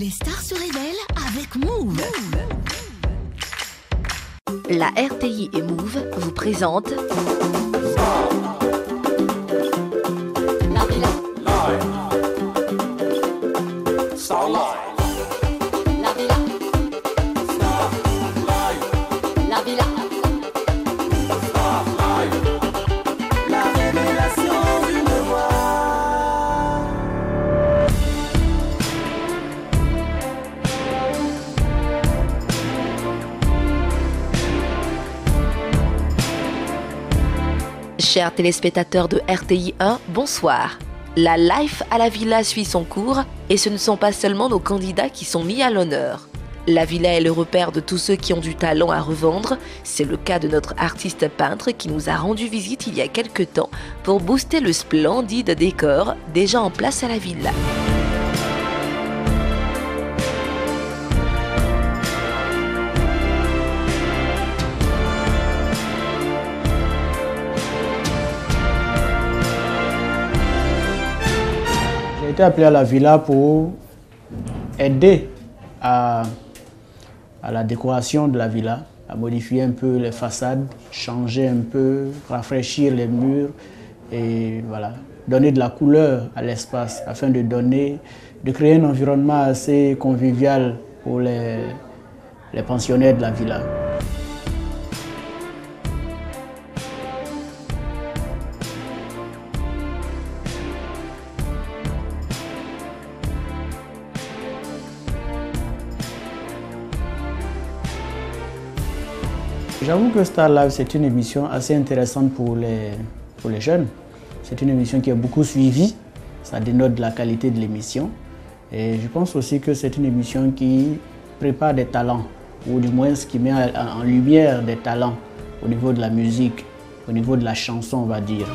Les stars se révèlent avec Move. La RTI et Move vous présentent La Villa. Star Live. La Villa. La Villa. La révélation d'une voix. Chers téléspectateurs de RTI 1, bonsoir. La Life à la Villa suit son cours et ce ne sont pas seulement nos candidats qui sont mis à l'honneur. La Villa est le repère de tous ceux qui ont du talent à revendre. C'est le cas de notre artiste peintre qui nous a rendu visite il y a quelques temps pour booster le splendide décor déjà en place à la Villa. J'ai été appelé à la Villa pour aider à la décoration de la Villa, à modifier un peu les façades, changer un peu, rafraîchir les murs et voilà, donner de la couleur à l'espace afin de créer un environnement assez convivial pour les pensionnaires de la Villa. J'avoue que Star Live, c'est une émission assez intéressante pour les jeunes. C'est une émission qui est beaucoup suivie. Ça dénote de la qualité de l'émission. Et je pense aussi que c'est une émission qui prépare des talents, ou du moins qui met en lumière des talents au niveau de la musique, au niveau de la chanson, on va dire.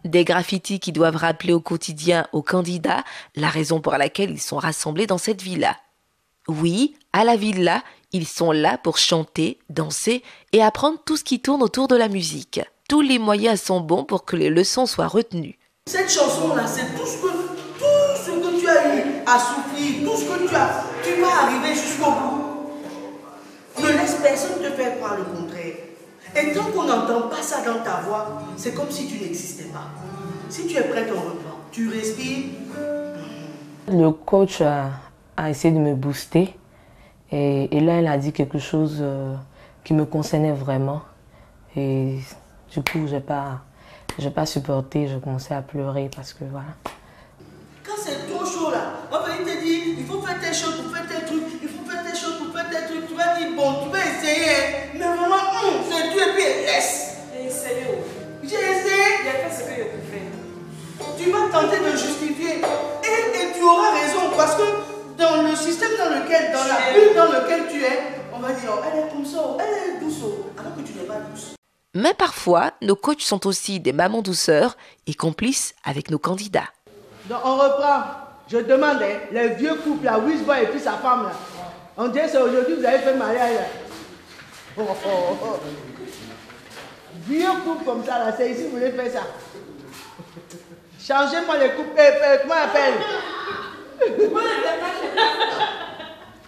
Des graffitis qui doivent rappeler au quotidien aux candidats la raison pour laquelle ils sont rassemblés dans cette villa. Oui, à la villa, ils sont là pour chanter, danser et apprendre tout ce qui tourne autour de la musique. Tous les moyens sont bons pour que les leçons soient retenues. Cette chanson-là, c'est tout ce que tu as eu à souffrir, tout ce que tu vas arriver jusqu'au bout. Ne laisse personne te faire croire le contraire. Et tant qu'on n'entend pas ça dans ta voix, c'est comme si tu n'existais pas. Si tu es prêt, on reprend. Tu respires. Le coach a essayé de me booster et là, il a dit quelque chose qui me concernait vraiment. Et du coup, j'ai pas supporté, j'ai commencé à pleurer parce que voilà. Quand c'est trop chaud là, on va te dire, il faut faire telle chose pour faire tel truc, il faut faire telle chose pour faire tel truc. Tu vas dire, bon, tu vas essayer, mais vraiment, c'est dur et puis laisse. J'ai essayé. J'ai essayé. Il a fait ce que je peux faire. Tu vas tenter de justifier et tu auras raison parce que dans le système dans la bulle dans lequel tu es, on va dire, elle est comme ça, elle est douce, alors que tu n'es pas douce. Mais parfois, nos coachs sont aussi des mamans douceurs et complices avec nos candidats. Donc on reprend. Je demande, les vieux couples, là, Wizboy et puis sa femme, là. On dirait que c'est aujourd'hui que vous avez fait le mariage. Là. Oh. Vieux couple comme ça, là, c'est ici que vous voulez faire ça. Changez-moi les couples. Comment on appelle?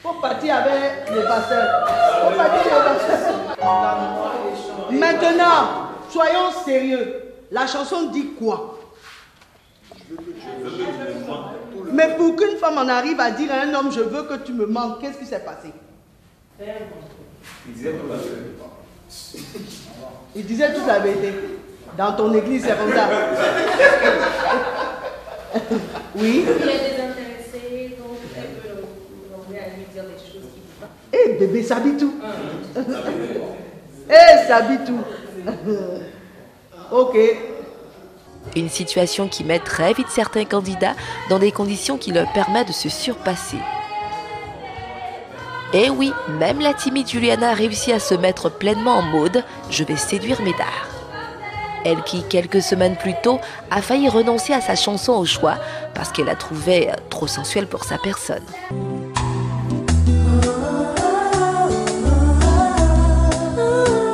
Faut partir avec les pasteurs. Maintenant, soyons sérieux. La chanson dit quoi? Mais pour qu'une femme en arrive à dire à un homme, je veux que tu me manques, qu'est-ce qui s'est passé? Il disait toute la vérité. Dans ton église, c'est comme ça. Oui. Il est désintéressé, donc elle peut demander à lui dire des choses qui ne vont pas. Eh bébé, Sabitou. Eh Sabitou. Ok. Une situation qui met très vite certains candidats dans des conditions qui leur permettent de se surpasser. Et oui, même la timide Juliana a réussi à se mettre pleinement en mode « Je vais séduire Médard ». Elle qui, quelques semaines plus tôt, a failli renoncer à sa chanson au choix parce qu'elle la trouvait trop sensuelle pour sa personne.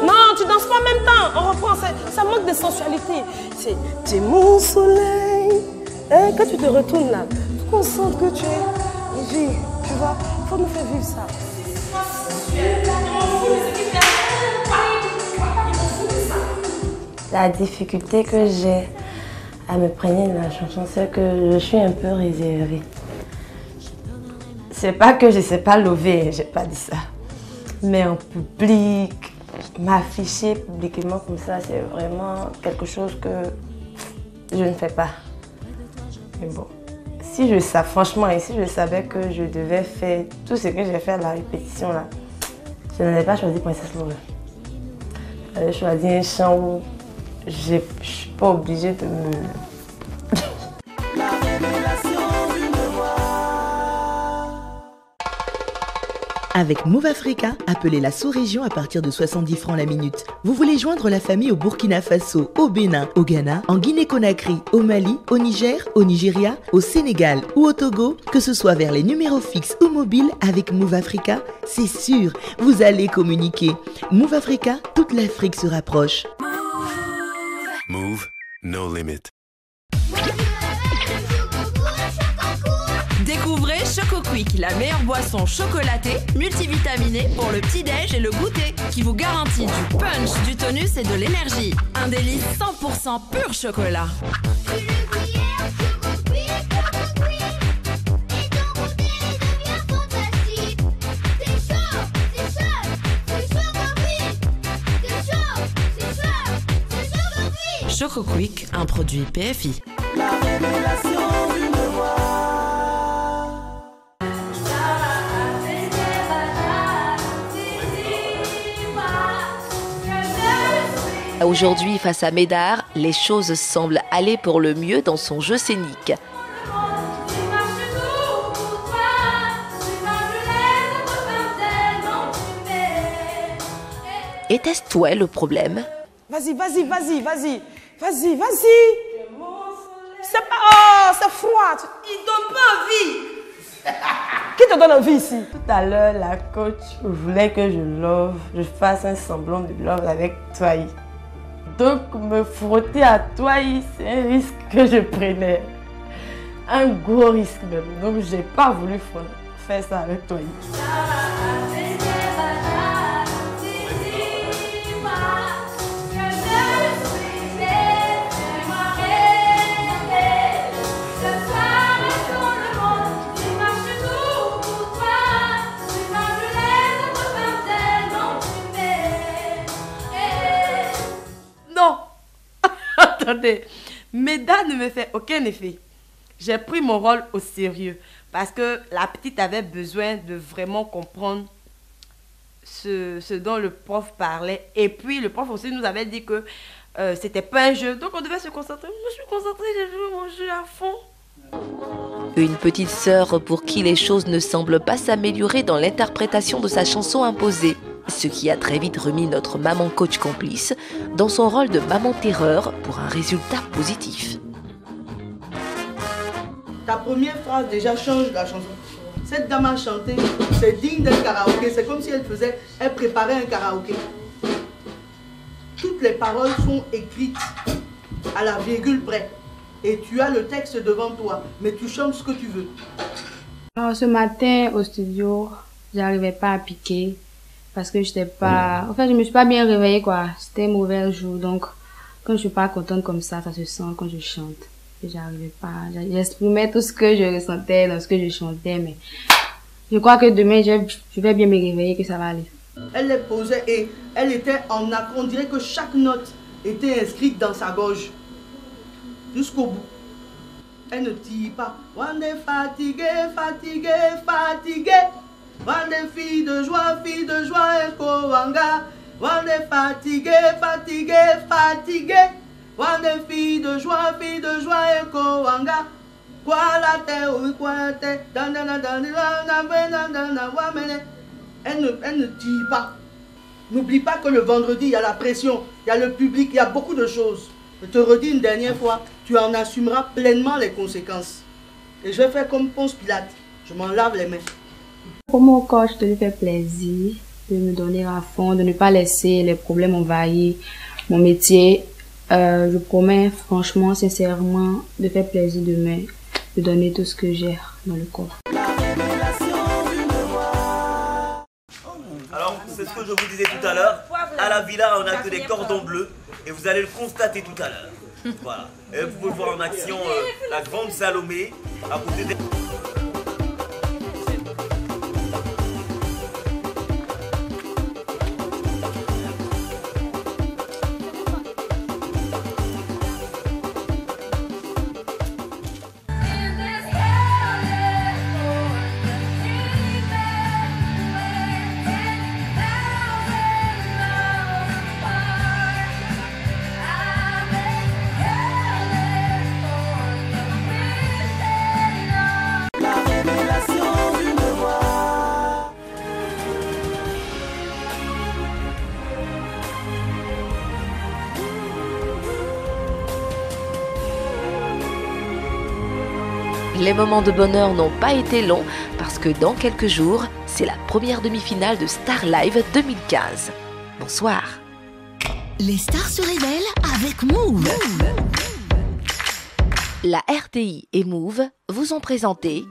Non, tu danses pas en même temps. On reprend, ça manque de sensualité. C'est mon soleil. Hein, quand tu te retournes là, tu consentes que tu es vie. Tu vois, il faut nous faire vivre ça. La difficulté que j'ai à me prendre de la chanson, c'est que je suis un peu réservée. C'est pas que je sais pas lever, j'ai pas dit ça. Mais en public, m'afficher publiquement comme ça, c'est vraiment quelque chose que je ne fais pas. Mais bon, si je savais, franchement, et si je savais que je devais faire tout ce que j'ai fait à la répétition là, je n'avais pas choisi Princesse Laurel. J'avais choisi un chant où je ne suis pas obligée de me... La révélation d'une voix. Avec Move Africa, appelez la sous-région à partir de 70 francs la minute. Vous voulez joindre la famille au Burkina Faso, au Bénin, au Ghana, en Guinée-Conakry, au Mali, au Niger, au Nigeria, au Sénégal ou au Togo, que ce soit vers les numéros fixes ou mobiles, avec Move Africa, c'est sûr, vous allez communiquer. Move Africa, toute l'Afrique se rapproche. Move, no limit. Découvrez Choco Quick, la meilleure boisson chocolatée, multivitaminée pour le petit-déj et le goûter, qui vous garantit du punch, du tonus et de l'énergie. Un délice 100% pur chocolat. Choco Quick, un produit PFI. La révélation d'une voix. Aujourd'hui, face à Médard, les choses semblent aller pour le mieux dans son jeu scénique. Était-ce toi le problème? Vas-y. C'est pas... Oh, c'est froid. Il donne pas envie. Qui te donne envie ici? Tout à l'heure, la coach voulait que je fasse un semblant de love avec Toyi. Donc, me frotter à Toyi, c'est un risque que je prenais. Un gros risque même. Donc, j'ai pas voulu faire ça avec Toyi. Attendez, Médard ne me fait aucun effet. J'ai pris mon rôle au sérieux parce que la petite avait besoin de vraiment comprendre ce dont le prof parlait. Et puis le prof aussi nous avait dit que c'était pas un jeu, donc on devait se concentrer. Je me suis concentrée, j'ai joué mon jeu à fond. Une petite sœur pour qui les choses ne semblent pas s'améliorer dans l'interprétation de sa chanson imposée. Ce qui a très vite remis notre maman coach complice dans son rôle de maman terreur pour un résultat positif. Ta première phrase déjà change la chanson. Cette dame a chanté, c'est digne d'un karaoké, c'est comme si elle préparait un karaoké. Toutes les paroles sont écrites à la virgule près. Et tu as le texte devant toi, mais tu chantes ce que tu veux. Alors ce matin au studio, j'arrivais pas à piquer. Parce que j'étais pas... En fait, je me suis pas bien réveillée, quoi. C'était un mauvais jour. Donc, quand je suis pas contente comme ça se sent quand je chante. Et j'arrivais pas... J'exprimais tout ce que je ressentais dans ce que je chantais, mais... Je crois que demain, je vais bien me réveiller, que ça va aller. Elle les posait et elle était en accord. On dirait que chaque note était inscrite dans sa gorge. Jusqu'au bout. Elle ne tire pas. On est fatigué. Wande fille de joie, Eko Wanga. Wande fatigué. Wande fille de joie, Eko Wanga. Quoi la terre, oui, quoi la terre. elle ne tire pas. N'oublie pas que le vendredi, il y a la pression, il y a le public, il y a beaucoup de choses. Je te redis une dernière fois, tu en assumeras pleinement les conséquences. Et je vais faire comme Ponce Pilate, je m'en lave les mains. Pour mon coach, de lui faire plaisir, de me donner à fond, de ne pas laisser les problèmes envahir mon métier. Je promets franchement, sincèrement, de faire plaisir demain, de donner tout ce que j'ai dans le corps. Alors, c'est ce que je vous disais tout à l'heure. À la villa, on n'a que des cordons bleus et vous allez le constater tout à l'heure. Voilà. Et vous pouvez voir en action la grande Salomé à côté des... Les moments de bonheur n'ont pas été longs parce que dans quelques jours, c'est la première demi-finale de Star Live 2015. Bonsoir. Les stars se révèlent avec Move. La RTI et Move vous ont présenté